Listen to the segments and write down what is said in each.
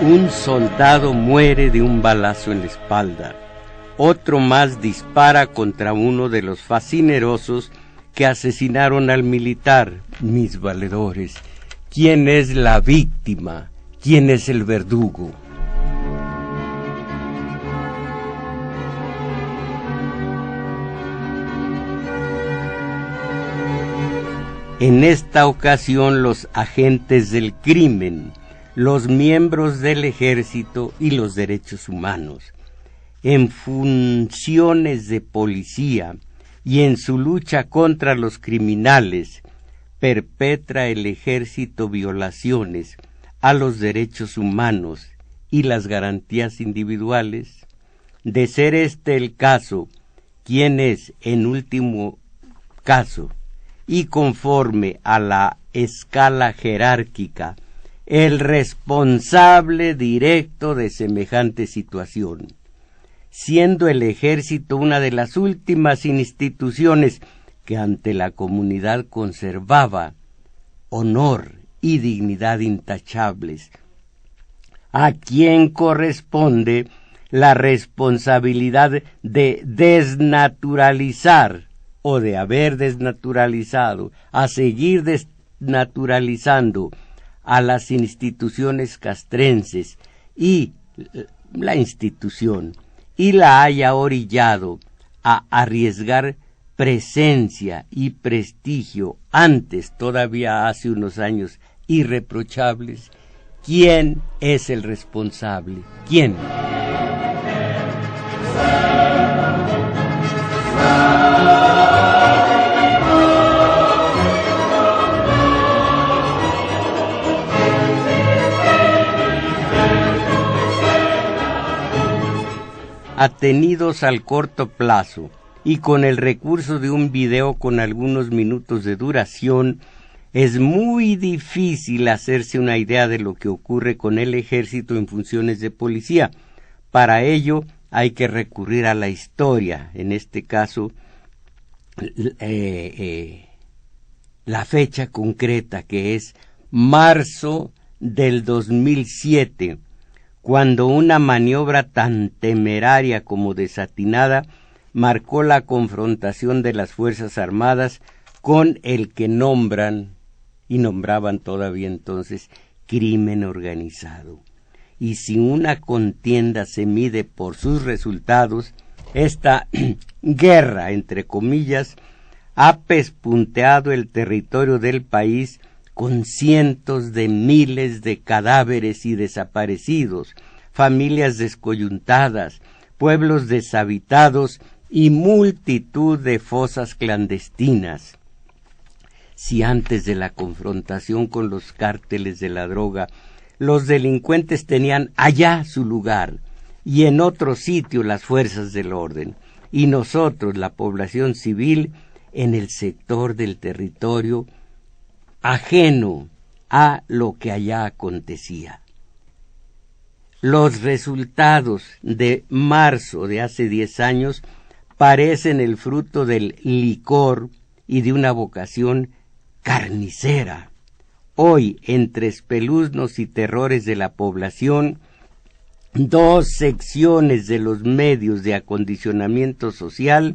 Un soldado muere de un balazo en la espalda. Otro más dispara contra uno de los fascinerosos que asesinaron al militar. Mis valedores, ¿quién es la víctima? ¿Quién es el verdugo? En esta ocasión los agentes del crimen, los miembros del ejército y los derechos humanos, en funciones de policía y en su lucha contra los criminales, perpetra el ejército violaciones a los derechos humanos y las garantías individuales. De ser este el caso, ¿quién es, en último caso, y conforme a la escala jerárquica, el responsable directo de semejante situación? Siendo el ejército una de las últimas instituciones que ante la comunidad conservaba honor y dignidad intachables, ¿a quién corresponde la responsabilidad de desnaturalizar o de haber desnaturalizado, a seguir desnaturalizando a las instituciones castrenses y la institución, y la haya orillado a arriesgar presencia y prestigio antes, todavía hace unos años, irreprochables? ¿Quién es el responsable? ¿Quién? Atenidos al corto plazo y con el recurso de un video con algunos minutos de duración, es muy difícil hacerse una idea de lo que ocurre con el ejército en funciones de policía. Para ello hay que recurrir a la historia, en este caso la fecha concreta, que es marzo del 2007, cuando una maniobra tan temeraria como desatinada marcó la confrontación de las Fuerzas Armadas con el que nombran, y nombraban todavía entonces, crimen organizado. Y si una contienda se mide por sus resultados, esta guerra, entre comillas, ha pespunteado el territorio del país con cientos de miles de cadáveres y desaparecidos, familias descoyuntadas, pueblos deshabitados y multitud de fosas clandestinas. Si antes de la confrontación con los cárteles de la droga, los delincuentes tenían allá su lugar y en otro sitio las fuerzas del orden, y nosotros, la población civil, en el sector del territorio ajeno a lo que allá acontecía. Los resultados de marzo de hace 10 años parecen el fruto del licor y de una vocación carnicera. Hoy, entre espeluznos y terrores de la población, dos secciones de los medios de acondicionamiento social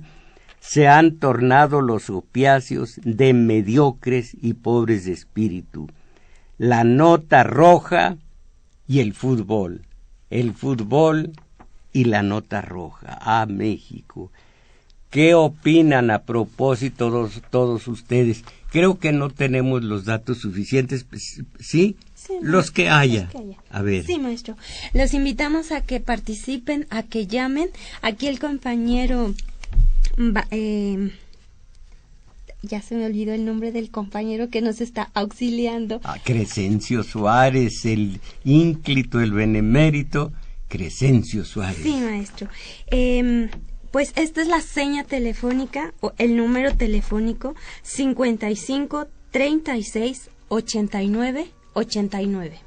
se han tornado los opiáceos de mediocres y pobres de espíritu: la nota roja y el fútbol y la nota roja. ¡Ah, México! ¿Qué opinan a propósito todos ustedes? Creo que no tenemos los datos suficientes, ¿sí? Sí, los que haya. A ver. Sí, maestro. Los invitamos a que participen, a que llamen. Aquí el compañero... ya se me olvidó el nombre del compañero que nos está auxiliando. Crescencio Suárez, el ínclito, el benemérito, Crescencio Suárez. Sí, maestro. Pues esta es la seña telefónica, o el número telefónico: 55 36 89 89.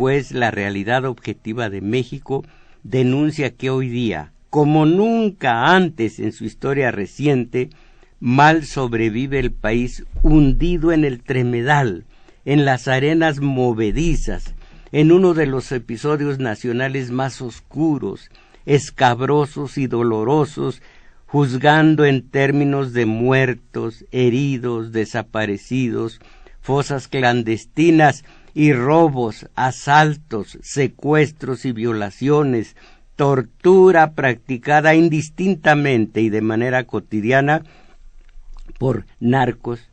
pues, la realidad objetiva de México denuncia que hoy día, como nunca antes en su historia reciente, mal sobrevive el país hundido en el tremedal, en las arenas movedizas, en uno de los episodios nacionales más oscuros, escabrosos y dolorosos, juzgando en términos de muertos, heridos, desaparecidos, fosas clandestinas y robos, asaltos, secuestros y violaciones, tortura practicada indistintamente y de manera cotidiana por narcos,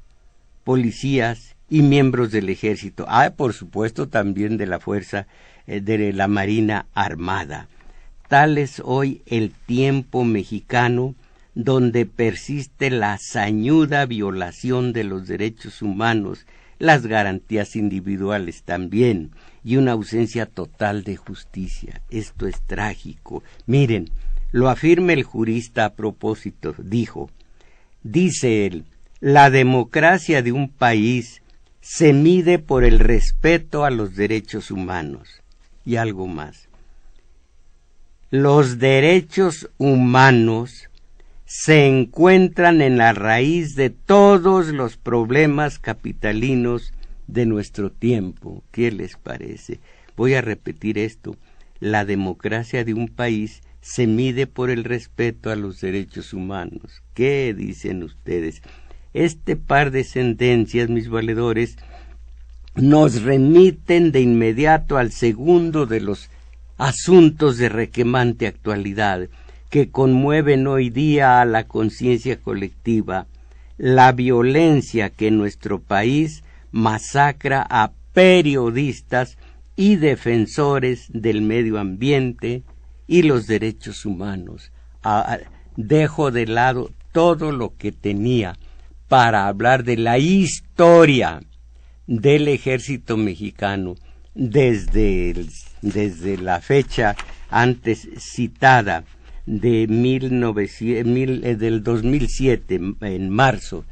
policías y miembros del ejército. Por supuesto también de la fuerza de la Marina Armada. Tal es hoy el tiempo mexicano donde persiste la sañuda violación de los derechos humanos, las garantías individuales también, y una ausencia total de justicia. Esto es trágico. Miren, lo afirma el jurista a propósito, dice él, la democracia de un país se mide por el respeto a los derechos humanos. Y algo más. Los derechos humanos se encuentran en la raíz de todos los problemas capitalinos de nuestro tiempo. ¿Qué les parece? Voy a repetir esto. La democracia de un país se mide por el respeto a los derechos humanos. ¿Qué dicen ustedes? Este par de sentencias, mis valedores, nos remiten de inmediato al segundo de los asuntos de requemante actualidad que conmueven hoy día a la conciencia colectiva, la violencia que en nuestro país masacra a periodistas y defensores del medio ambiente y los derechos humanos. Dejo de lado todo lo que tenía para hablar de la historia del ejército mexicano desde la fecha antes citada de del 2007, en marzo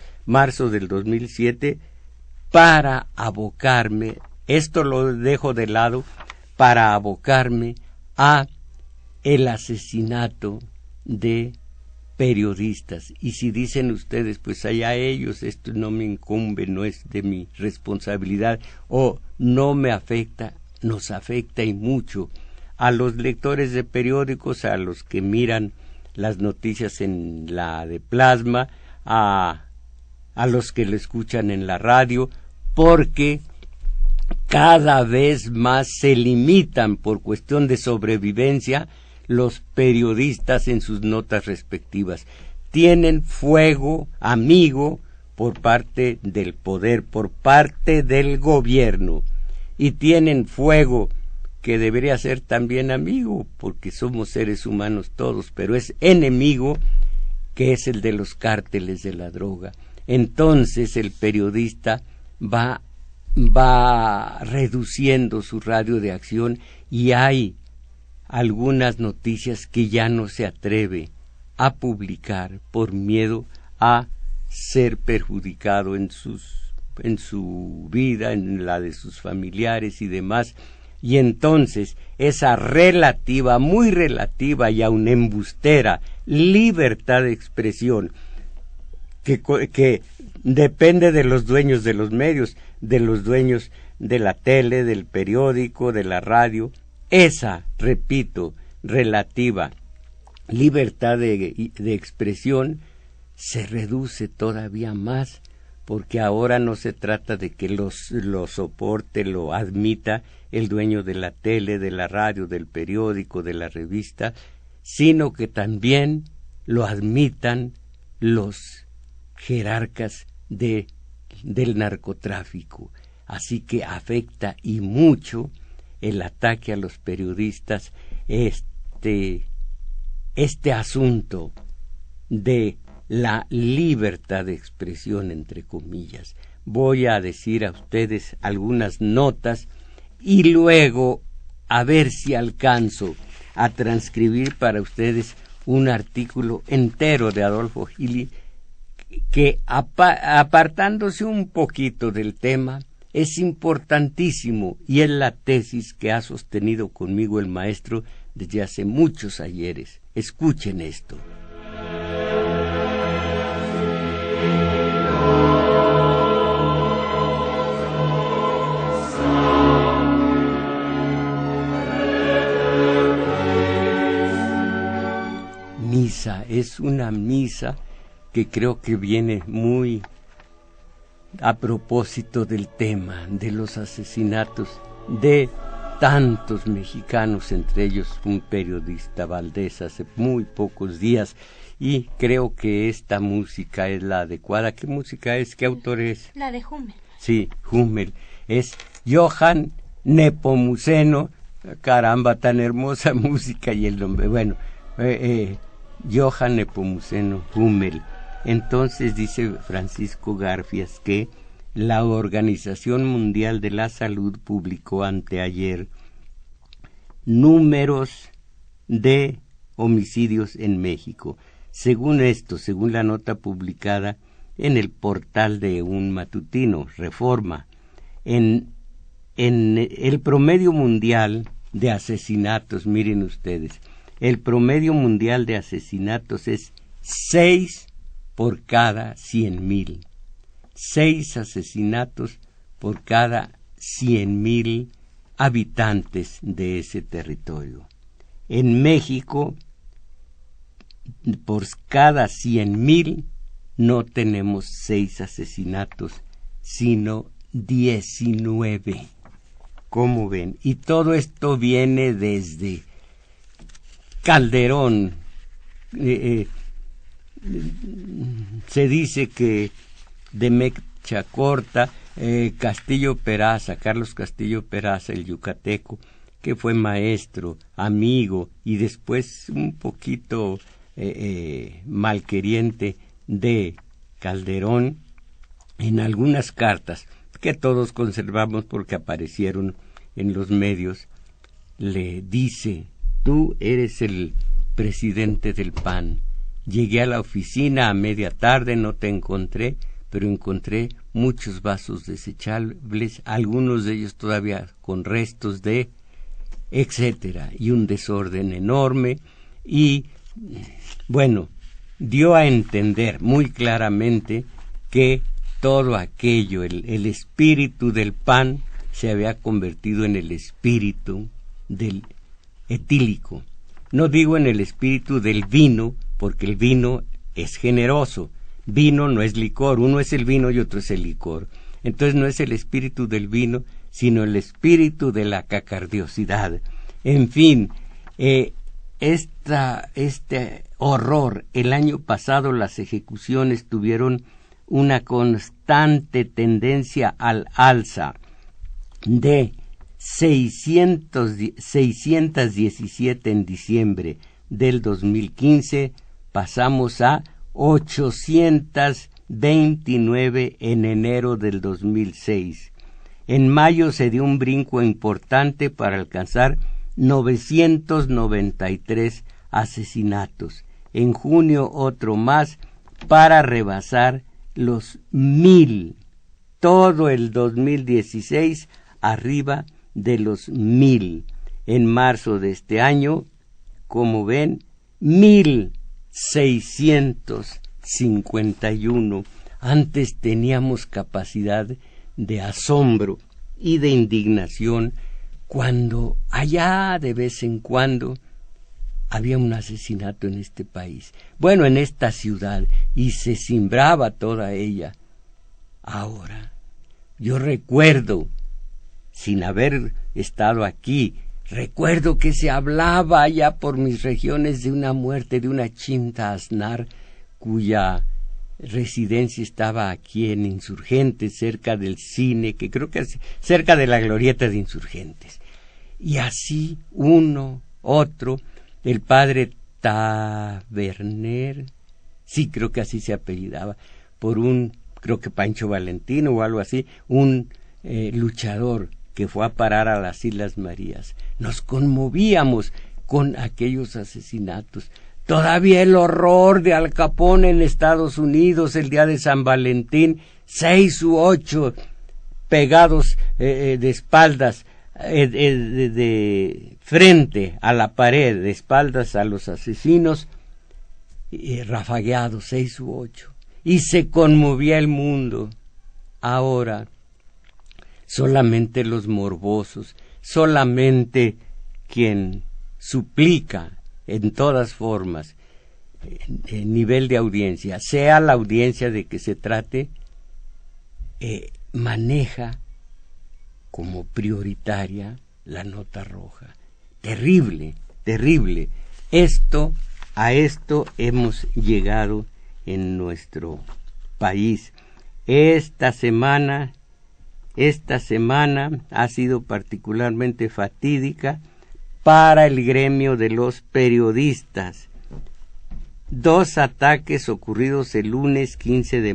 del 2007, para abocarme, esto lo dejo de lado, para abocarme a el asesinato de periodistas. Y si dicen ustedes, pues allá ellos, esto no me incumbe, no es de mi responsabilidad, o no me afecta, nos afecta y mucho a los lectores de periódicos, a los que miran las noticias en la de plasma, a los que lo escuchan en la radio, porque cada vez más se limitan por cuestión de sobrevivencia los periodistas en sus notas respectivas. Tienen fuego amigo por parte del poder, por parte del gobierno, y tienen fuego que debería ser también amigo, porque somos seres humanos todos, pero es enemigo, que es el de los cárteles de la droga. Entonces el periodista va reduciendo su radio de acción, y hay algunas noticias que ya no se atreve a publicar por miedo a ser perjudicado en su vida, en la de sus familiares y demás. Y entonces esa relativa, muy relativa y aun embustera libertad de expresión que depende de los dueños de los medios, de los dueños de la tele, del periódico, de la radio, esa, repito, relativa libertad de expresión se reduce todavía más, porque ahora no se trata de que lo soporte, lo admita el dueño de la tele, de la radio, del periódico, de la revista, sino que también lo admitan los jerarcas del narcotráfico. Así que afecta y mucho el ataque a los periodistas este asunto de la libertad de expresión, entre comillas. Voy a decir a ustedes algunas notas y luego a ver si alcanzo a transcribir para ustedes un artículo entero de Adolfo Gili que, apartándose un poquito del tema, es importantísimo y es la tesis que ha sostenido conmigo el maestro desde hace muchos ayeres. Escuchen esto. Misa, es una misa que creo que viene muy a propósito del tema de los asesinatos de tantos mexicanos, entre ellos un periodista, Valdés, hace muy pocos días, y creo que esta música es la adecuada. ¿Qué música es? ¿Qué autor es? La de Hummel. Sí, Hummel. Es Johann Nepomuceno. Caramba, tan hermosa música y el nombre. Bueno, Johann Nepomuceno Hummel. Entonces dice Francisco Garfias que la Organización Mundial de la Salud publicó anteayer números de homicidios en México. Según esto, según la nota publicada en el portal de un matutino, Reforma, en el promedio mundial de asesinatos, miren ustedes, el promedio mundial de asesinatos es 6 por cada 100,000. 6 asesinatos por cada 100,000 habitantes de ese territorio. En México, por cada 100,000 no tenemos 6 asesinatos, sino 19. ¿Cómo ven? Y todo esto viene desde Calderón. Se dice que de mecha corta, Castillo Peraza, Carlos Castillo Peraza, el yucateco, que fue maestro, amigo y después un poquito malqueriente de Calderón, en algunas cartas que todos conservamos porque aparecieron en los medios, le dice: tú eres el presidente del PAN. Llegué a la oficina a media tarde, no te encontré, pero encontré muchos vasos desechables, algunos de ellos todavía con restos de etcétera, y un desorden enorme, y bueno, dio a entender muy claramente que todo aquello, el espíritu del PAN se había convertido en el espíritu del etílico. No digo en el espíritu del vino, porque el vino es generoso. Vino no es licor, uno es el vino y otro es el licor. Entonces no es el espíritu del vino, sino el espíritu de la cacardiosidad. En fin, este horror, el año pasado las ejecuciones tuvieron una constante tendencia al alza. De 617 en diciembre del 2015, pasamos a 829 en enero del 2006. En mayo se dio un brinco importante para alcanzar 993 asesinatos. En junio otro más para rebasar los 1,000. Todo el 2016 arriba de los 1,000. En marzo de este año, como ven, 1,651. Antes teníamos capacidad de asombro y de indignación cuando allá de vez en cuando había un asesinato en este país, bueno, en esta ciudad, y se cimbraba toda ella. Ahora, yo recuerdo, sin haber estado aquí, recuerdo que se hablaba allá por mis regiones de una muerte de una Chinta Aznar, cuya residencia estaba aquí en Insurgentes, cerca del cine, que creo que es cerca de la glorieta de Insurgentes. Y así uno, otro, el padre Taberner, sí, creo que así se apellidaba, por un, creo que Pancho Valentino o algo así, un luchador que fue a parar a las Islas Marías. Nos conmovíamos con aquellos asesinatos. Todavía el horror de Al Capone en Estados Unidos el día de San Valentín, 6 u 8 pegados de espaldas, de frente a la pared, de espaldas a los asesinos, rafagueados 6 u 8, y se conmovía el mundo. Ahora solamente los morbosos, solamente quien suplica en todas formas el nivel de audiencia, sea la audiencia de que se trate, maneja como prioritaria la nota roja. Terrible, terrible. A esto hemos llegado en nuestro país. Esta semana ha sido particularmente fatídica para el gremio de los periodistas. 2 ataques ocurridos el lunes 15 de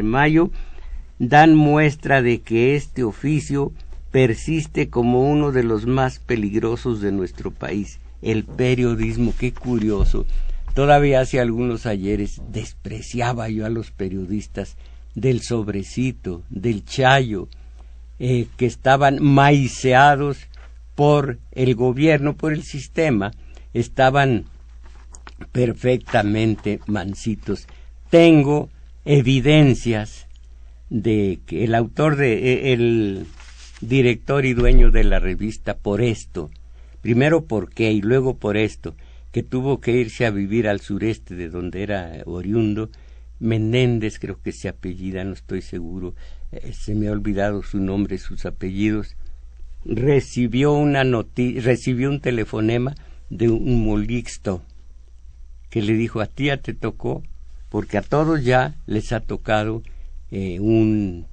mayo dan muestra de que este oficio persiste como uno de los más peligrosos de nuestro país. El periodismo, qué curioso. Todavía hace algunos ayeres despreciaba yo a los periodistas del Sobrecito, del Chayo, que estaban maiceados por el gobierno, por el sistema, estaban perfectamente mansitos. Tengo evidencias de que el autor el director y dueño de la revista, por esto, primero por qué y luego por esto, que tuvo que irse a vivir al sureste de donde era oriundo, Menéndez creo que se apellida, no estoy seguro, se me ha olvidado su nombre, sus apellidos, recibió un telefonema de un Molixto que le dijo: a ti ya te tocó, porque a todos ya les ha tocado un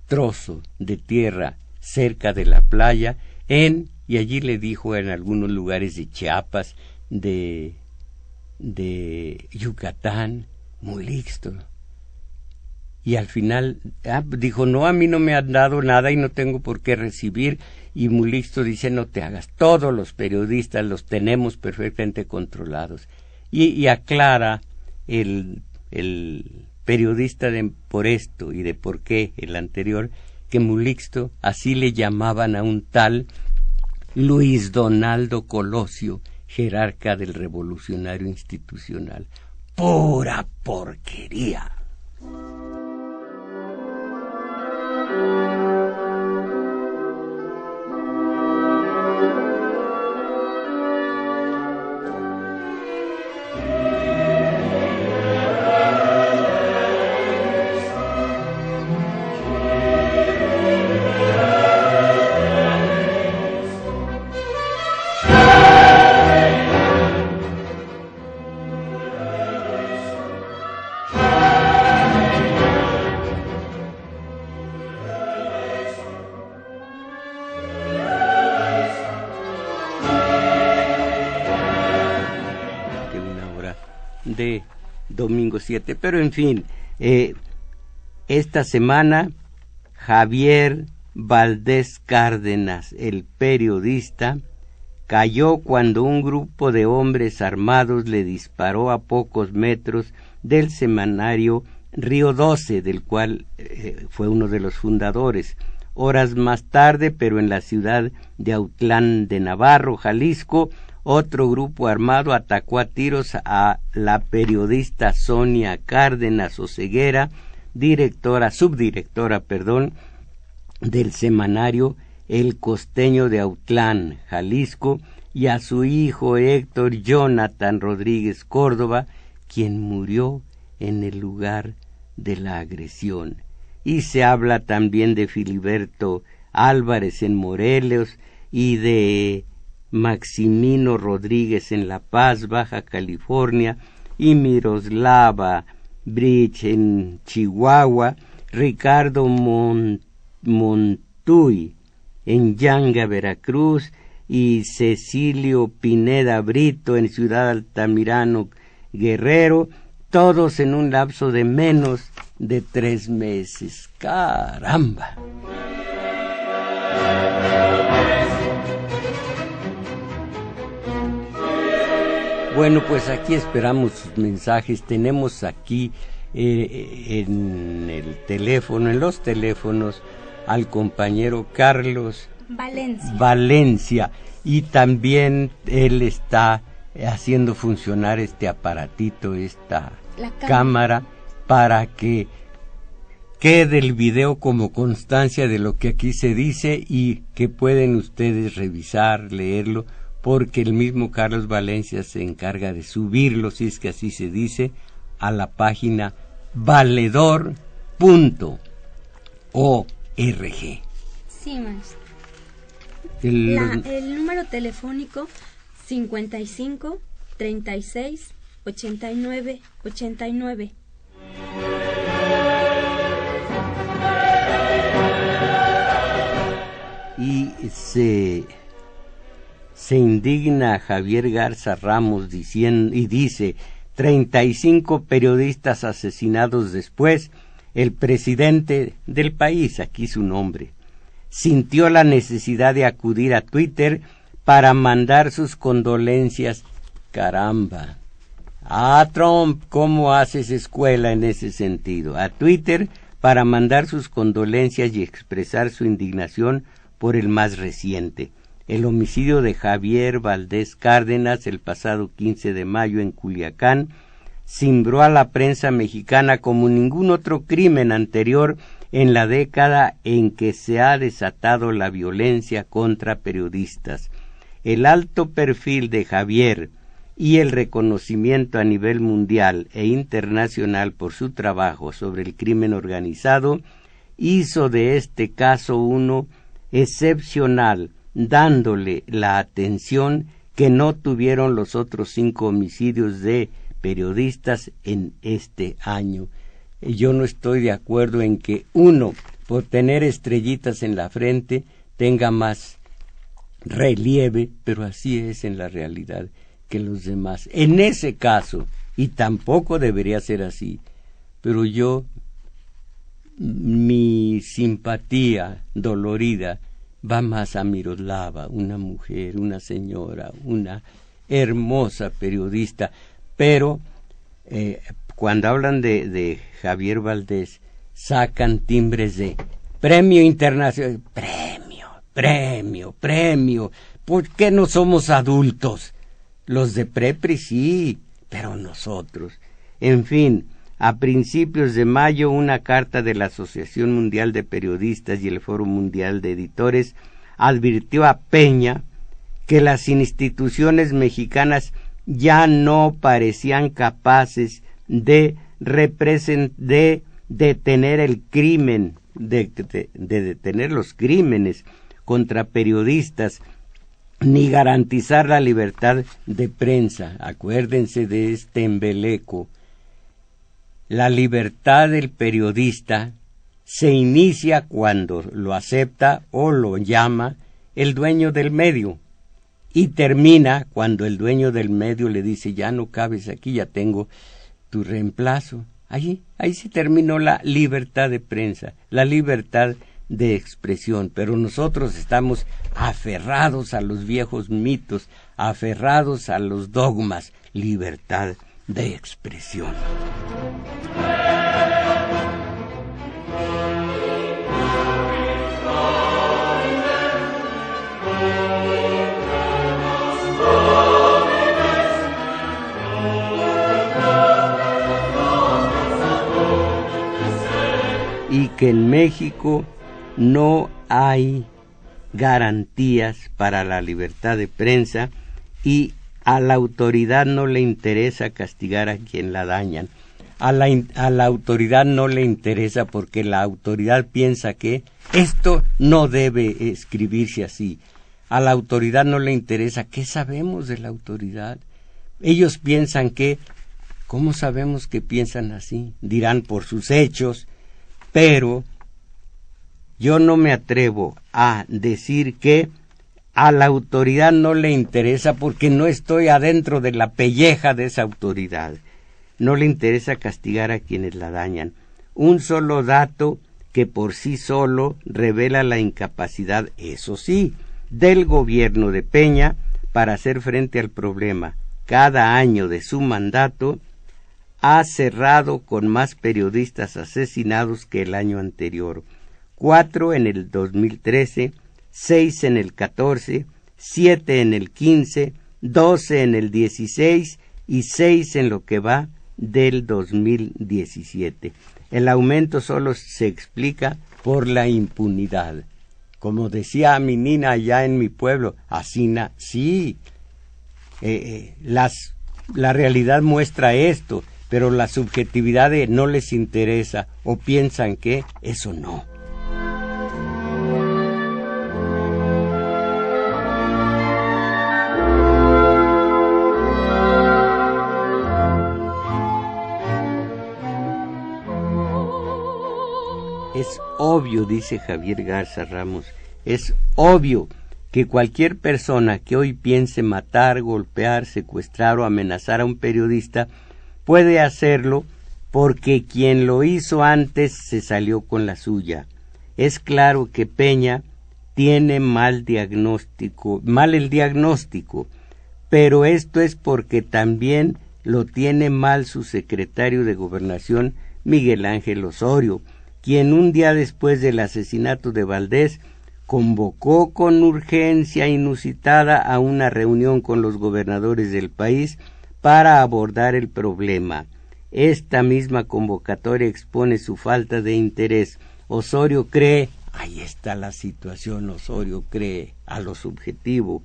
trozo de tierra cerca de la playa, y allí le dijo en algunos lugares de Chiapas, de Yucatán, Molixto. Y al final dijo: no, a mí no me han dado nada y no tengo por qué recibir. Y Molixto dice: no te hagas, todos los periodistas los tenemos perfectamente controlados. Y aclara el periodista por esto y de por qué el anterior, que Molixto, así le llamaban a un tal Luis Donaldo Colosio, jerarca del Revolucionario Institucional. ¡Pura porquería! De domingo 7, pero en fin, esta semana Javier Valdés Cárdenas, el periodista, cayó cuando un grupo de hombres armados le disparó a pocos metros del semanario Río 12, del cual fue uno de los fundadores. Horas más tarde, pero en la ciudad de Autlán de Navarro, Jalisco, otro grupo armado atacó a tiros a la periodista Sonia Cárdenas Oseguera, subdirectora del semanario El Costeño de Autlán, Jalisco, y a su hijo Héctor Jonathan Rodríguez Córdoba, quien murió en el lugar de la agresión. Y se habla también de Filiberto Álvarez en Morelos y de Maximino Rodríguez en La Paz, Baja California, y Miroslava Bridge en Chihuahua, Ricardo Montuy en Yanga, Veracruz, y Cecilio Pineda Brito en Ciudad Altamirano, Guerrero, todos en un lapso de menos de 3 meses. ¡Caramba! Bueno, pues aquí esperamos sus mensajes. Tenemos aquí en el teléfono, en los teléfonos, al compañero Carlos Valencia, y también él está haciendo funcionar este aparatito, esta cámara, para que quede el video como constancia de lo que aquí se dice y que pueden ustedes revisar, leerlo, porque el mismo Carlos Valencia se encarga de subirlo, si es que así se dice, a la página valedor.org. Sí, maestro. El número telefónico 55 36 89 89. Y se indigna Javier Garza Ramos diciendo, y dice: 35 periodistas asesinados después, el presidente del país, aquí su nombre, sintió la necesidad de acudir a Twitter para mandar sus condolencias. Caramba. Trump, ¿cómo haces escuela en ese sentido? A Twitter para mandar sus condolencias y expresar su indignación por el más reciente, el homicidio de Javier Valdés Cárdenas el pasado 15 de mayo en Culiacán. Cimbró a la prensa mexicana como ningún otro crimen anterior en la década en que se ha desatado la violencia contra periodistas. El alto perfil de Javier y el reconocimiento a nivel mundial e internacional por su trabajo sobre el crimen organizado hizo de este caso uno excepcional, dándole la atención que no tuvieron los otros 5 homicidios de periodistas en este año. Yo no estoy de acuerdo en que uno, por tener estrellitas en la frente, tenga más relieve, pero así es en la realidad, que los demás. En ese caso, y tampoco debería ser así, pero mi simpatía dolorida va más a Miroslava, una mujer, una señora, una hermosa periodista, pero cuando hablan de Javier Valdés, sacan timbres de premio internacional, premio, ¿por qué no somos adultos? Los de Prepri sí, pero nosotros. En fin, a principios de mayo, una carta de la Asociación Mundial de Periodistas y el Foro Mundial de Editores advirtió a Peña que las instituciones mexicanas ya no parecían capaces de detener el crimen, de detener los crímenes contra periodistas, ni garantizar la libertad de prensa. Acuérdense de este embeleco. La libertad del periodista se inicia cuando lo acepta o lo llama el dueño del medio y termina cuando el dueño del medio le dice: ya no cabes aquí, ya tengo tu reemplazo. Ahí se terminó la libertad de prensa, la libertad de expresión, pero nosotros estamos aferrados a los viejos mitos, aferrados a los dogmas. Libertad de expresión. Y que en México no hay garantías para la libertad de prensa y a la autoridad no le interesa castigar a quien la dañan. A la autoridad no le interesa porque la autoridad piensa que esto no debe escribirse así. A la autoridad no le interesa. ¿Qué sabemos de la autoridad? Ellos piensan que, ¿cómo sabemos que piensan así? Dirán por sus hechos, pero yo no me atrevo a decir que a la autoridad no le interesa porque no estoy adentro de la pelleja de esa autoridad. No le interesa castigar a quienes la dañan. Un solo dato que por sí solo revela la incapacidad, eso sí, del gobierno de Peña para hacer frente al problema. Cada año de su mandato ha cerrado con más periodistas asesinados que el año anterior. 4 en el 2013, 6 en el 14, 7 en el 15, 12 en el 16 y 6 en lo que va del 2017. El aumento solo se explica por la impunidad. Como decía mi nina allá en mi pueblo, Asina, sí, la realidad muestra esto, pero la subjetividad no les interesa o piensan que eso no. Es obvio, dice Javier Garza Ramos, es obvio que cualquier persona que hoy piense matar, golpear, secuestrar o amenazar a un periodista puede hacerlo porque quien lo hizo antes se salió con la suya. Es claro que Peña tiene mal el diagnóstico, pero esto es porque también lo tiene mal su secretario de Gobernación, Miguel Ángel Osorio, quien un día después del asesinato de Valdés convocó con urgencia inusitada a una reunión con los gobernadores del país para abordar el problema. Esta misma convocatoria expone su falta de interés. Osorio cree, ahí está la situación, Osorio cree, a lo subjetivo,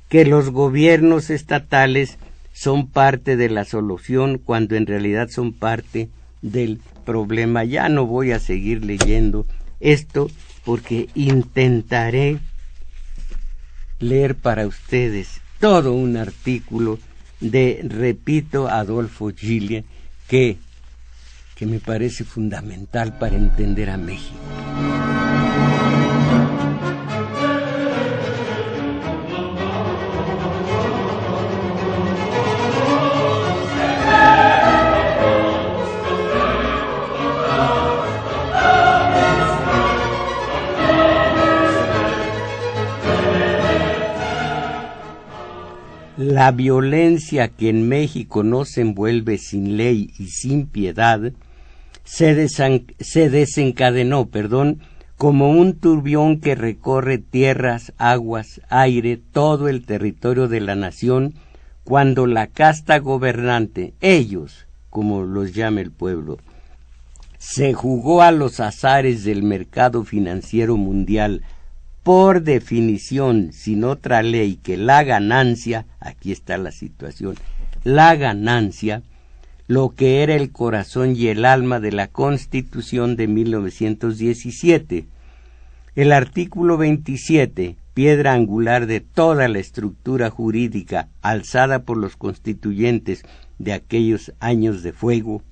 que los gobiernos estatales son parte de la solución cuando en realidad son parte del problema. Ya no voy a seguir leyendo esto porque intentaré leer para ustedes todo un artículo de, repito, Adolfo Giglia, que me parece fundamental para entender a México. La violencia que en México no se envuelve sin ley y sin piedad se desencadenó, como un turbión que recorre tierras, aguas, aire, todo el territorio de la nación, cuando la casta gobernante, ellos, como los llama el pueblo, se jugó a los azares del mercado financiero mundial, por definición, sin otra ley que la ganancia, aquí está la situación, la ganancia, lo que era el corazón y el alma de la Constitución de 1917. El artículo 27, piedra angular de toda la estructura jurídica alzada por los constituyentes de aquellos años de fuego,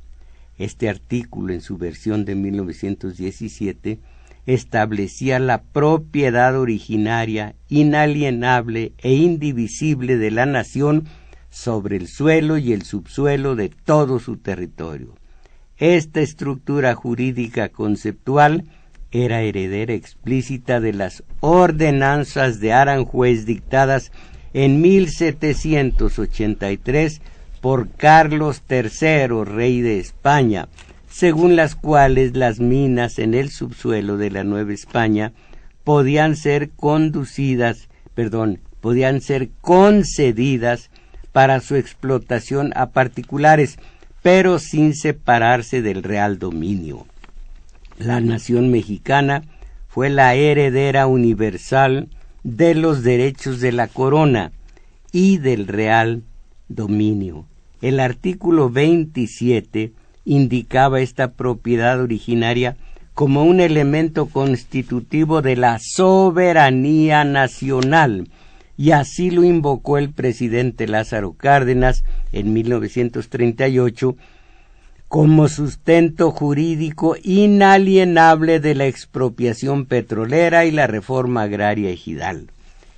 este artículo en su versión de 1917, establecía la propiedad originaria, inalienable e indivisible de la nación sobre el suelo y el subsuelo de todo su territorio. Esta estructura jurídica conceptual era heredera explícita de las ordenanzas de Aranjuez dictadas en 1783 por Carlos III, rey de España, según las cuales las minas en el subsuelo de la Nueva España podían ser concedidas para su explotación a particulares, pero sin separarse del real dominio. La nación mexicana fue la heredera universal de los derechos de la corona y del real dominio. El artículo 27 indicaba esta propiedad originaria como un elemento constitutivo de la soberanía nacional, y así lo invocó el presidente Lázaro Cárdenas en 1938 como sustento jurídico inalienable de la expropiación petrolera y la reforma agraria ejidal.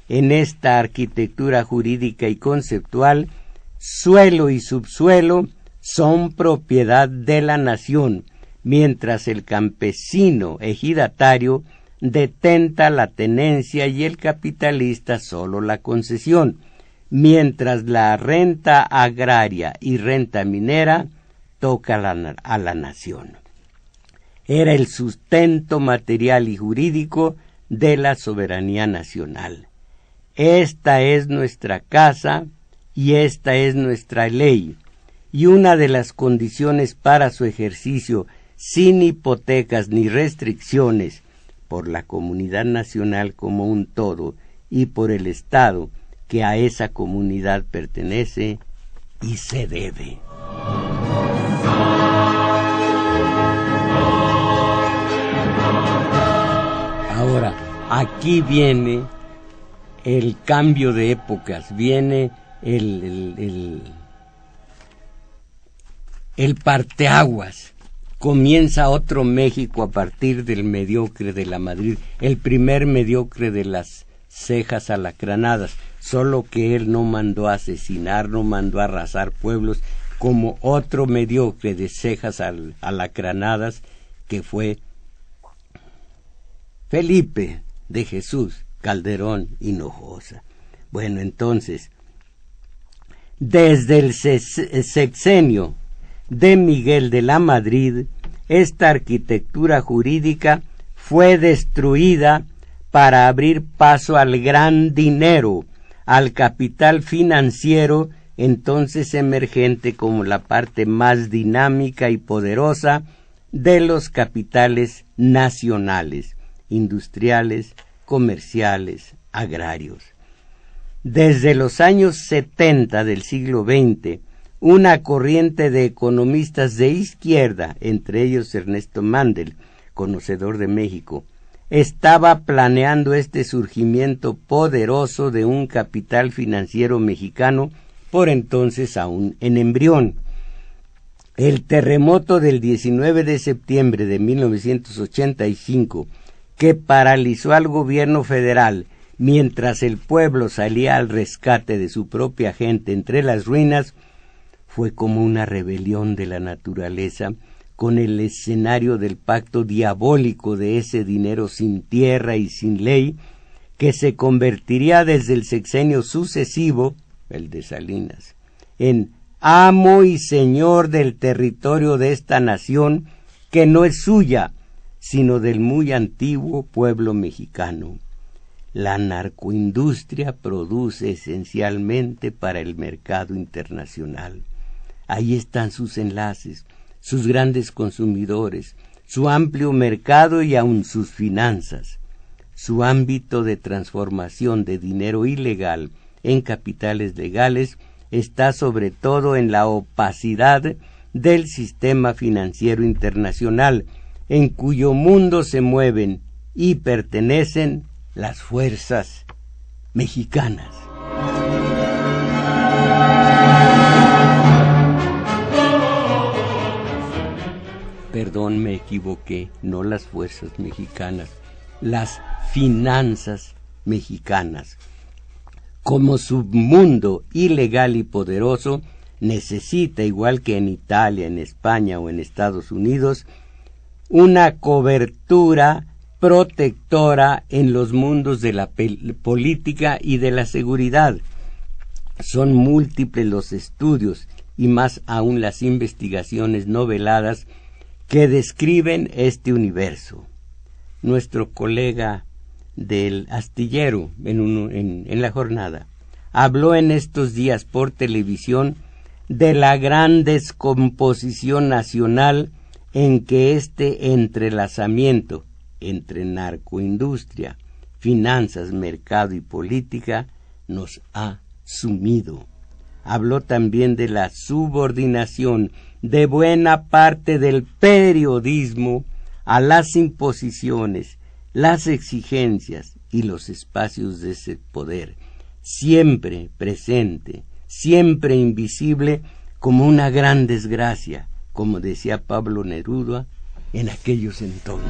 En esta arquitectura jurídica y conceptual, suelo y subsuelo son propiedad de la nación, mientras el campesino ejidatario detenta la tenencia y el capitalista solo la concesión, mientras la renta agraria y renta minera toca a la nación. Era el sustento material y jurídico de la soberanía nacional. Esta es nuestra casa y esta es nuestra ley, y una de las condiciones para su ejercicio sin hipotecas ni restricciones por la comunidad nacional como un todo y por el Estado que a esa comunidad pertenece y se debe. Ahora, aquí viene el cambio de épocas, viene el parteaguas. Comienza otro México a partir del mediocre de la Madrid, el primer mediocre de las cejas alacranadas, solo que él no mandó a asesinar, no mandó a arrasar pueblos, como otro mediocre de cejas alacranadas que fue Felipe de Jesús Calderón Hinojosa. Bueno, entonces, desde el sexenio de Miguel de la Madrid, esta arquitectura jurídica fue destruida para abrir paso al gran dinero, al capital financiero, entonces emergente como la parte más dinámica y poderosa de los capitales nacionales, industriales, comerciales, agrarios. Desde los años 70 del siglo XX, una corriente de economistas de izquierda, entre ellos Ernesto Mandel, conocedor de México, estaba planeando este surgimiento poderoso de un capital financiero mexicano, por entonces aún en embrión. El terremoto del 19 de septiembre de 1985, que paralizó al gobierno federal mientras el pueblo salía al rescate de su propia gente entre las ruinas, fue como una rebelión de la naturaleza con el escenario del pacto diabólico de ese dinero sin tierra y sin ley, que se convertiría desde el sexenio sucesivo, el de Salinas, en amo y señor del territorio de esta nación que no es suya, sino del muy antiguo pueblo mexicano. La narcoindustria produce esencialmente para el mercado internacional. Ahí están sus enlaces, sus grandes consumidores, su amplio mercado y aun sus finanzas. Su ámbito de transformación de dinero ilegal en capitales legales está sobre todo en la opacidad del sistema financiero internacional, en cuyo mundo se mueven y pertenecen las fuerzas mexicanas. Perdón, me equivoqué, no las fuerzas mexicanas, las finanzas mexicanas. Como submundo ilegal y poderoso, necesita, igual que en Italia, en España o en Estados Unidos, una cobertura protectora en los mundos de la política y de la seguridad. Son múltiples los estudios y más aún las investigaciones noveladas que describen este universo. Nuestro colega del Astillero en la jornada habló en estos días por televisión de la gran descomposición nacional en que este entrelazamiento entre narcoindustria, finanzas, mercado y política nos ha sumido. Habló también de la subordinación de buena parte del periodismo a las imposiciones, las exigencias y los espacios de ese poder, siempre presente, siempre invisible, como una gran desgracia, como decía Pablo Neruda en aquellos entonces.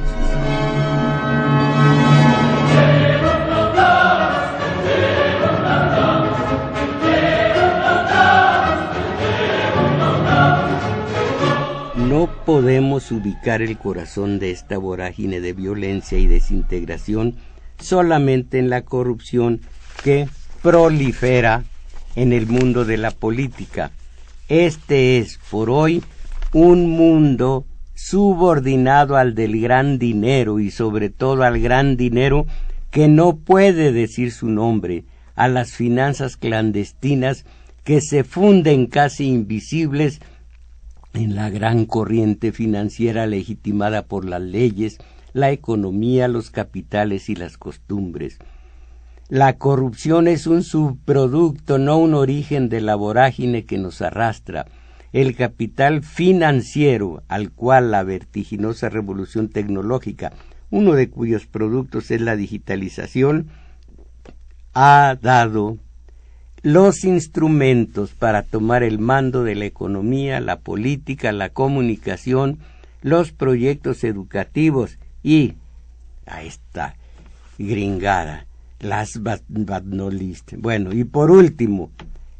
No podemos ubicar el corazón de esta vorágine de violencia y desintegración solamente en la corrupción que prolifera en el mundo de la política. Este es, por hoy, un mundo subordinado al del gran dinero y sobre todo al gran dinero que no puede decir su nombre, a las finanzas clandestinas que se funden casi invisibles en la gran corriente financiera legitimada por las leyes, la economía, los capitales y las costumbres. La corrupción es un subproducto, no un origen de la vorágine que nos arrastra. El capital financiero al cual la vertiginosa revolución tecnológica, uno de cuyos productos es la digitalización, ha dado los instrumentos para tomar el mando de la economía, la política, la comunicación, los proyectos educativos y, a esta gringada, las badnolist. Bueno, y por último,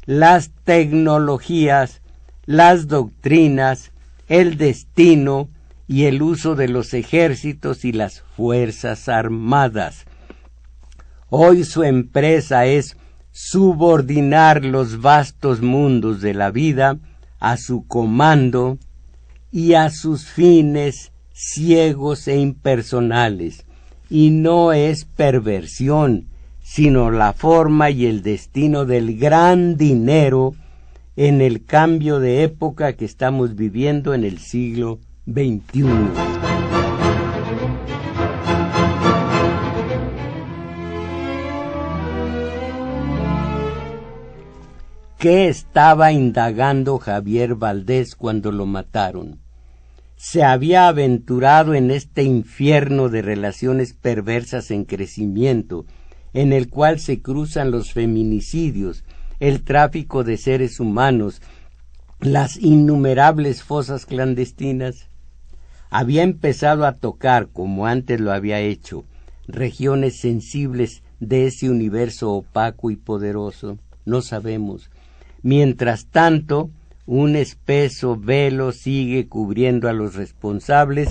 las tecnologías, las doctrinas, el destino y el uso de los ejércitos y las fuerzas armadas. Hoy su empresa es subordinar los vastos mundos de la vida a su comando y a sus fines ciegos e impersonales, y no es perversión, sino la forma y el destino del gran dinero en el cambio de época que estamos viviendo en el siglo XXI. ¿Qué estaba indagando Javier Valdés cuando lo mataron? Se había aventurado en este infierno de relaciones perversas en crecimiento, en el cual se cruzan los feminicidios, el tráfico de seres humanos, las innumerables fosas clandestinas. Había empezado a tocar, como antes lo había hecho, regiones sensibles de ese universo opaco y poderoso. No sabemos. Mientras tanto, un espeso velo sigue cubriendo a los responsables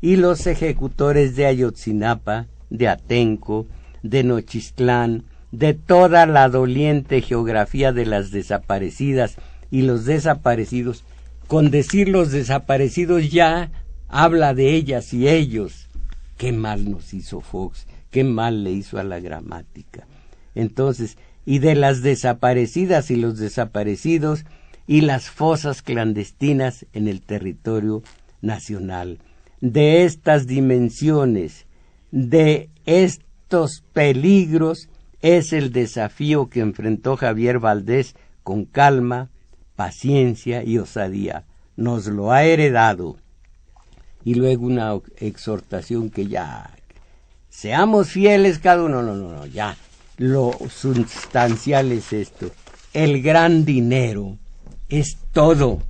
y los ejecutores de Ayotzinapa, de Atenco, de Nochistlán, de toda la doliente geografía de las desaparecidas y los desaparecidos. Con decir los desaparecidos ya habla de ellas y ellos. Qué mal nos hizo Fox, qué mal le hizo a la gramática. Entonces, y de las desaparecidas y los desaparecidos y las fosas clandestinas en el territorio nacional. De estas dimensiones, de estos peligros, es el desafío que enfrentó Javier Valdés con calma, paciencia y osadía. Nos lo ha heredado. Y luego una exhortación que ya, seamos fieles cada uno, no, ya. Lo sustancial es esto, el gran dinero es todo,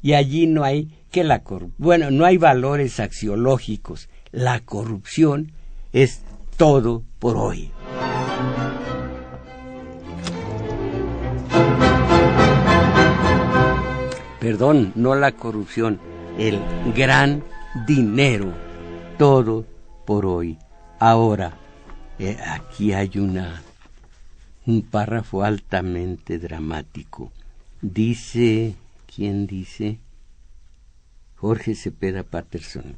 y allí no hay que no hay valores axiológicos, la corrupción es todo por hoy. Perdón, no la corrupción, el gran dinero, todo por hoy. Ahora, aquí hay un párrafo altamente dramático. Dice, ¿quién dice? Jorge Cepeda Patterson.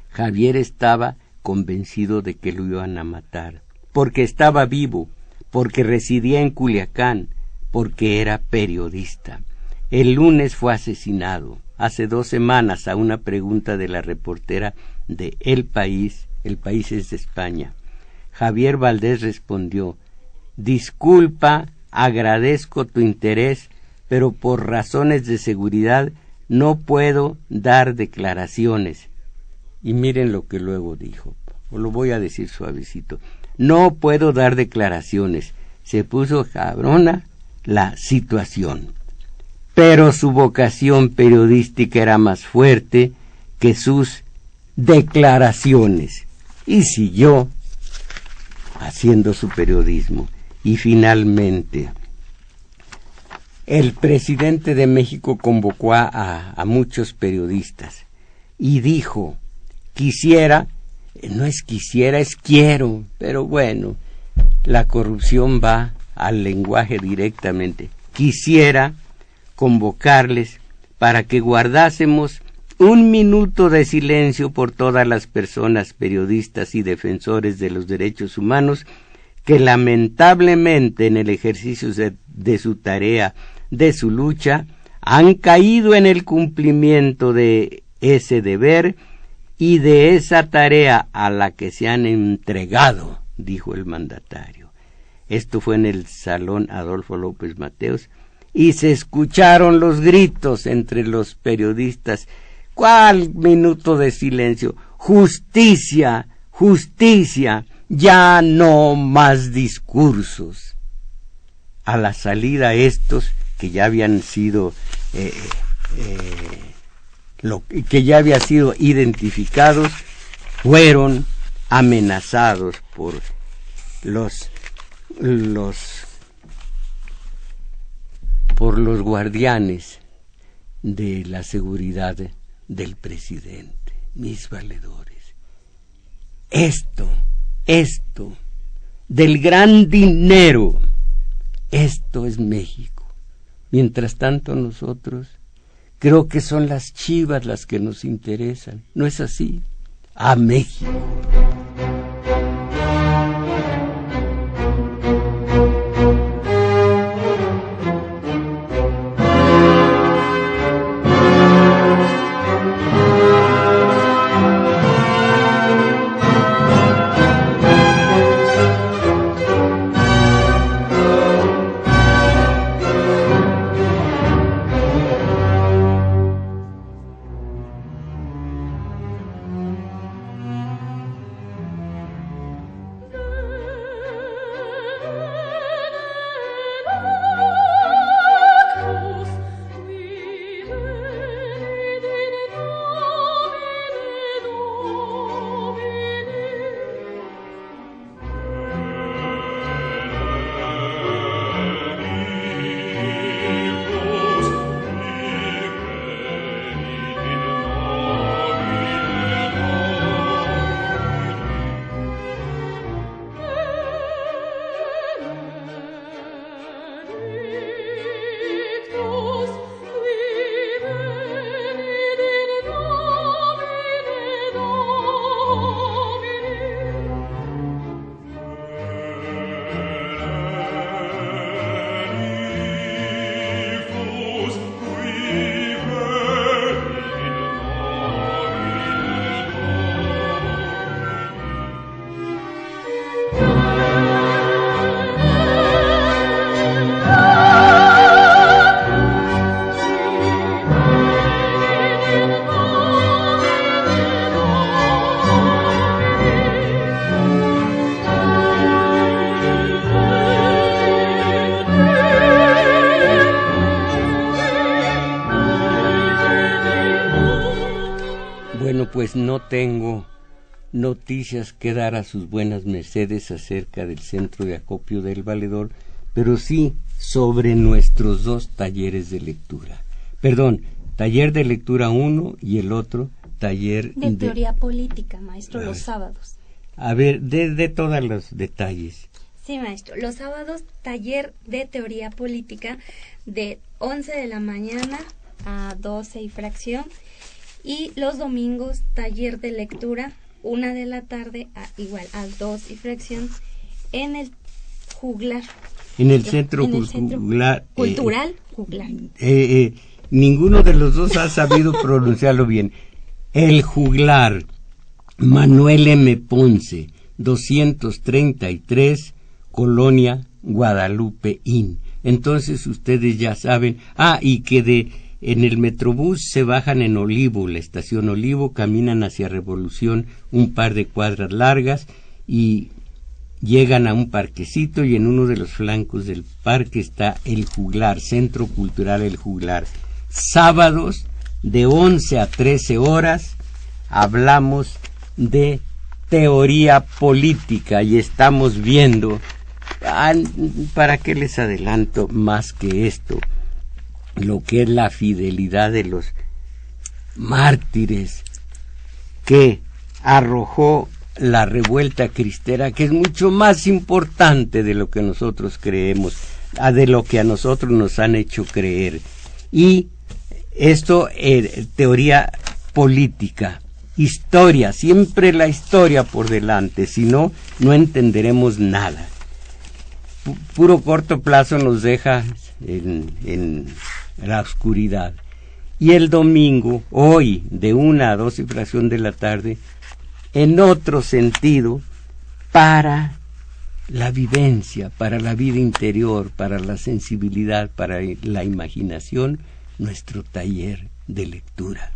Javier estaba convencido de que lo iban a matar, porque estaba vivo, porque residía en Culiacán, porque era periodista. El lunes fue asesinado. Hace 2 semanas, a una pregunta de la reportera de El País es de España, Javier Valdés respondió: disculpa, agradezco tu interés, pero por razones de seguridad no puedo dar declaraciones. Y miren lo que luego dijo, o lo voy a decir suavecito: no puedo dar declaraciones. Se puso cabrona la situación, pero su vocación periodística era más fuerte que sus declaraciones, y siguió haciendo su periodismo. Y finalmente, el presidente de México convocó a muchos periodistas y dijo: quisiera, no es quisiera, es quiero, pero bueno, la corrupción va al lenguaje directamente. Quisiera convocarles para que guardásemos un minuto de silencio por todas las personas periodistas y defensores de los derechos humanos que lamentablemente en el ejercicio de su tarea, de su lucha, han caído en el cumplimiento de ese deber y de esa tarea a la que se han entregado, dijo el mandatario. Esto fue en el Salón Adolfo López Mateos, y se escucharon los gritos entre los periodistas. ¿Cuál minuto de silencio? ¡Justicia! ¡Justicia! ¡Ya no más discursos! A la salida estos, que ya habían sido que ya había sido identificados, fueron amenazados por los guardianes de la seguridad del presidente, mis valedores. Esto, del gran dinero, esto es México. Mientras tanto nosotros, creo que son las chivas las que nos interesan, ¿no es así? ¡A México! Pues no tengo noticias que dar a sus buenas mercedes acerca del centro de acopio del Valedor, pero sí sobre nuestros dos talleres de lectura. Perdón, taller de lectura 1 y el otro taller de teoría política, maestro, los sábados. A ver, de todos los detalles. Sí, maestro, los sábados taller de teoría política de 11 de la mañana a 12 y fracción. Y los domingos, taller de lectura, 1 de la tarde, igual a 2 y fracción, en el Juglar. En el Centro Juglar. Cultural Juglar. Ninguno de los dos ha sabido pronunciarlo bien. El Juglar, Manuel M. Ponce, 233, Colonia Guadalupe Inn. Entonces ustedes ya saben. Y que en el Metrobús se bajan en Olivo, la estación Olivo, caminan hacia Revolución un par de cuadras largas y llegan a un parquecito, y en uno de los flancos del parque está el Juglar, Centro Cultural El Juglar. Sábados de 11 a 13 horas hablamos de teoría política y estamos viendo, ¿para qué les adelanto más que esto? Lo que es la fidelidad de los mártires que arrojó la revuelta cristera, que es mucho más importante de lo que nosotros creemos, de lo que a nosotros nos han hecho creer. Y Esto, teoría política, historia, siempre la historia por delante, si no, no entenderemos nada. Puro corto plazo nos deja en la oscuridad. Y el domingo, hoy, de 1 a 2 y fracción de la tarde, en otro sentido, para la vivencia, para la vida interior, para la sensibilidad, para la imaginación, nuestro taller de lectura.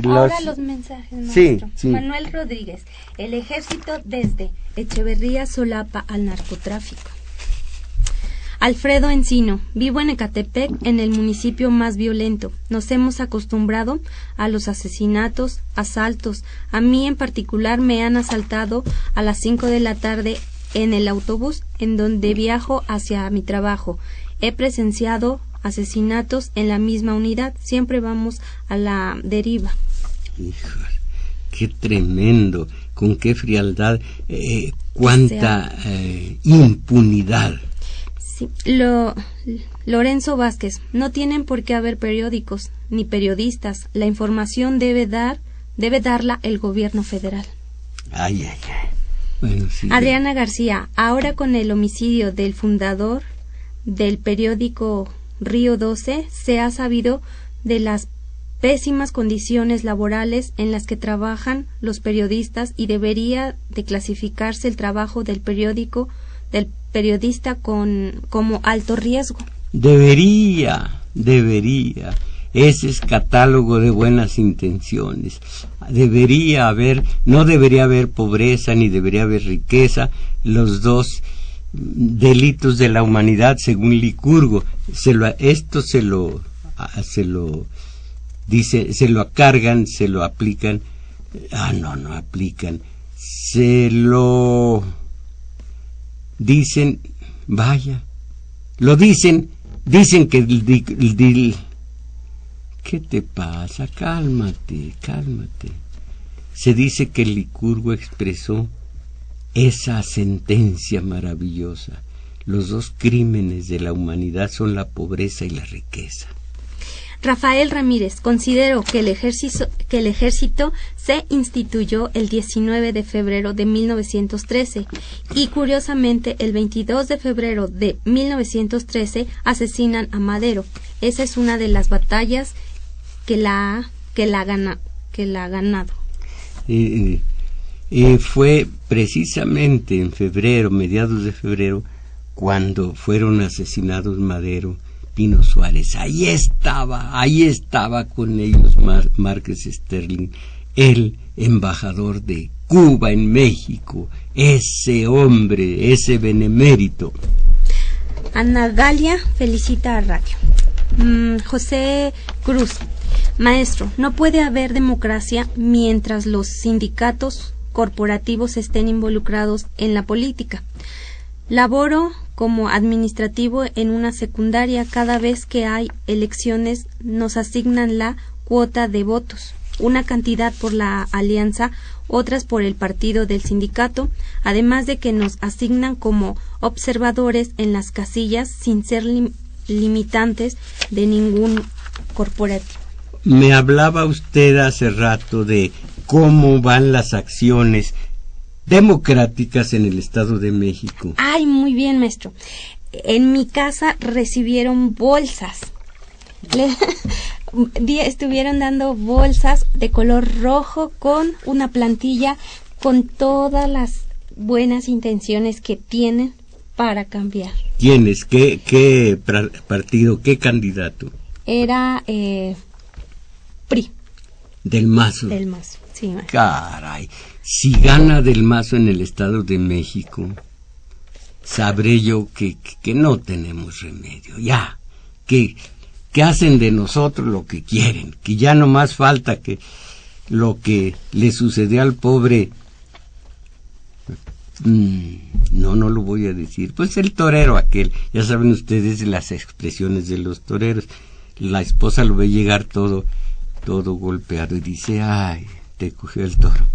Ahora los mensajes, maestro. Sí. Manuel Rodríguez, el ejército desde Echeverría solapa al narcotráfico. Alfredo Encino, vivo en Ecatepec, en el municipio más violento. Nos hemos acostumbrado a los asesinatos, asaltos. A mí en particular me han asaltado a las 5 de la tarde en el autobús en donde viajo hacia mi trabajo. He presenciado asesinatos en la misma unidad. Siempre vamos a la deriva. Híjole, qué tremendo, con qué frialdad, cuánta impunidad. Sí. Lorenzo Vázquez, no tienen por qué haber periódicos ni periodistas. La información debe darla el gobierno federal. Ay. Bueno, sí. Adriana García, ahora con el homicidio del fundador del periódico Río 12, se ha sabido de las pésimas condiciones laborales en las que trabajan los periodistas y debería de clasificarse el trabajo del periodista como alto riesgo. Debería. Ese es catálogo de buenas intenciones. No debería haber pobreza ni debería haber riqueza, los dos delitos de la humanidad según Licurgo. Se lo acargan, se lo aplican. No aplican. Se lo dicen, dicen que ¿qué te pasa? Cálmate. Se dice que Licurgo expresó esa sentencia maravillosa. Los dos crímenes de la humanidad son la pobreza y la riqueza. Rafael Ramírez, considero que el ejército se instituyó el 19 de febrero de 1913 y curiosamente el 22 de febrero de 1913 asesinan a Madero. Esa es una de las batallas que la ha ganado. Fue precisamente en febrero, mediados de febrero, cuando fueron asesinados Madero, Pino Suárez. Ahí estaba con ellos Márquez Sterling, el embajador de Cuba en México, ese hombre, ese benemérito. Ana Galia felicita a radio. José Cruz, maestro, no puede haber democracia mientras los sindicatos corporativos estén involucrados en la política. Laboro como administrativo en una secundaria. Cada vez que hay elecciones nos asignan la cuota de votos, una cantidad por la alianza, otras por el partido del sindicato, además de que nos asignan como observadores en las casillas sin ser limitantes de ningún corporativo. Me hablaba usted hace rato de cómo van las acciones democráticas en el Estado de México. Ay, muy bien, maestro. En mi casa recibieron bolsas. Estuvieron dando bolsas de color rojo con una plantilla con todas las buenas intenciones que tienen para cambiar. ¿Quiénes? ¿Qué partido? ¿Qué candidato? Era PRI. Del Mazo. Del Mazo, sí, maestro. Caray. Si gana Del Mazo en el Estado de México, sabré yo que no tenemos remedio, ya, que hacen de nosotros lo que quieren, que ya no más falta que lo que le sucedió al pobre, no lo voy a decir, pues el torero aquel, ya saben ustedes las expresiones de los toreros, la esposa lo ve llegar todo golpeado y dice, ay, te cogió el toro.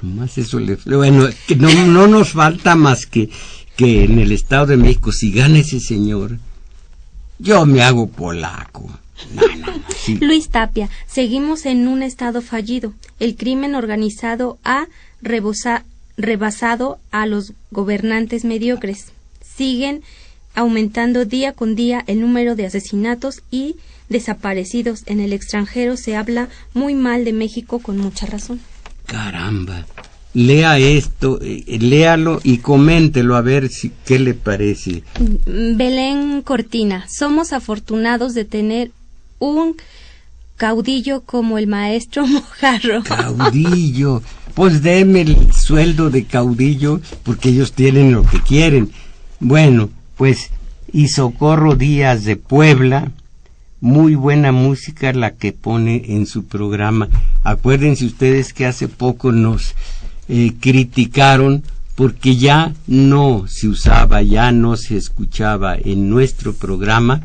Nomás eso bueno, que no nos falta más que en el Estado de México, si gana ese señor, Yo me hago polaco. No, sí. Luis Tapia, seguimos en un estado fallido. El crimen organizado ha rebasado a los gobernantes mediocres. Siguen aumentando día con día el número de asesinatos y desaparecidos. En el extranjero se habla muy mal de México con mucha razón. Caramba. Lea esto, léalo y coméntelo a ver qué le parece. Belén Cortina, somos afortunados de tener un caudillo como el maestro Mojarro. Caudillo, pues deme el sueldo de caudillo porque ellos tienen lo que quieren. Bueno, pues y Socorro Díaz de Puebla, muy buena música la que pone en su programa. Acuérdense ustedes que hace poco nos criticaron porque ya no se usaba, ya no se escuchaba en nuestro programa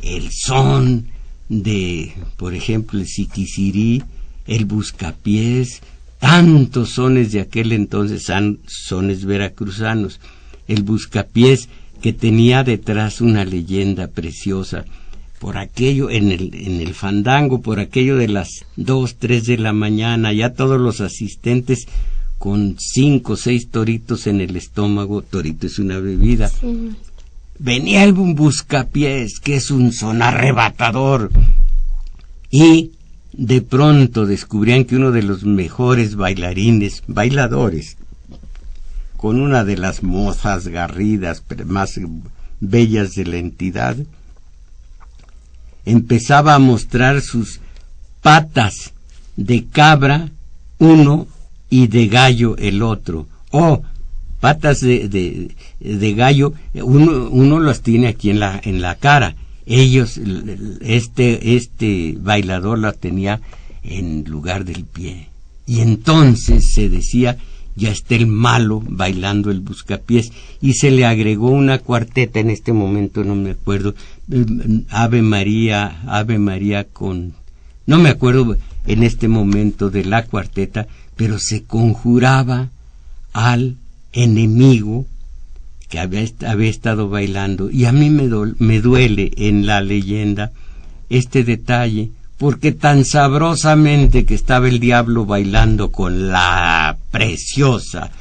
el son de, por ejemplo, el siquicirí, el buscapiés, tantos sones de aquel entonces, sones veracruzanos. El buscapiés, que tenía detrás una leyenda preciosa, por aquello en el fandango, por aquello de las 2, 3 de la mañana, ya todos los asistentes con 5 o 6 toritos en el estómago. Torito es una bebida. Sí. Venía el buscapiés, que es un son arrebatador, y de pronto descubrían que uno de los mejores bailadores, con una de las mozas garridas más bellas de la entidad, empezaba a mostrar sus patas de cabra uno y de gallo el otro. Patas de gallo, uno las tiene aquí en la cara. Ellos, este bailador la tenía en lugar del pie. Y entonces se decía, ya está el malo bailando el buscapiés, y se le agregó una cuarteta, en este momento no me acuerdo, Ave María con, no me acuerdo en este momento de la cuarteta, pero se conjuraba al enemigo que había estado bailando. Y a mí me duele en la leyenda este detalle, porque tan sabrosamente que estaba el diablo bailando con la preciosa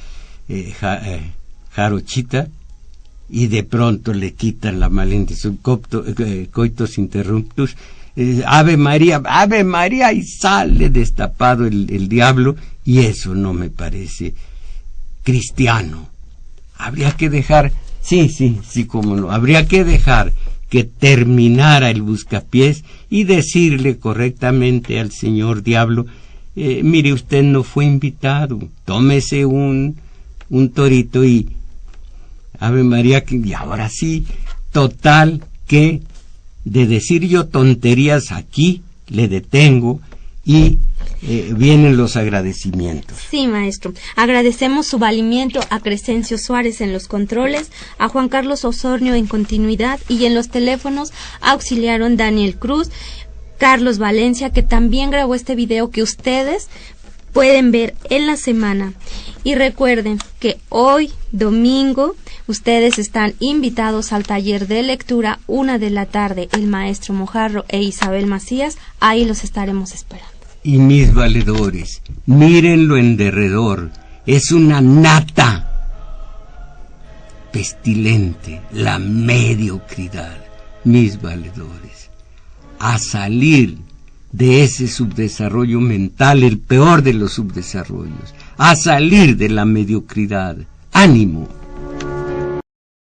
jarochita, y de pronto le quitan la malintención, coitus interruptus, Ave María, y sale destapado el diablo, y eso no me parece cristiano. Habría que dejar, sí, cómo no, habría que dejar que terminara el buscapiés y decirle correctamente al señor diablo, mire, usted no fue invitado, tómese un torito y Ave María, y ahora sí, total que de decir yo tonterías aquí le detengo y vienen los agradecimientos. Sí, maestro. Agradecemos su valimiento a Crescencio Suárez en los controles, a Juan Carlos Osornio en continuidad, y en los teléfonos auxiliaron Daniel Cruz, Carlos Valencia, que también grabó este video que ustedes pueden ver en la semana. Y recuerden que hoy, domingo, ustedes están invitados al taller de lectura, 1 de la tarde, el maestro Mojarro e Isabel Macías. Ahí los estaremos esperando. Y mis valedores, mírenlo en derredor, es una nata pestilente, la mediocridad. Mis valedores, a salir de ese subdesarrollo mental, el peor de los subdesarrollos, a salir de la mediocridad. ¡Ánimo!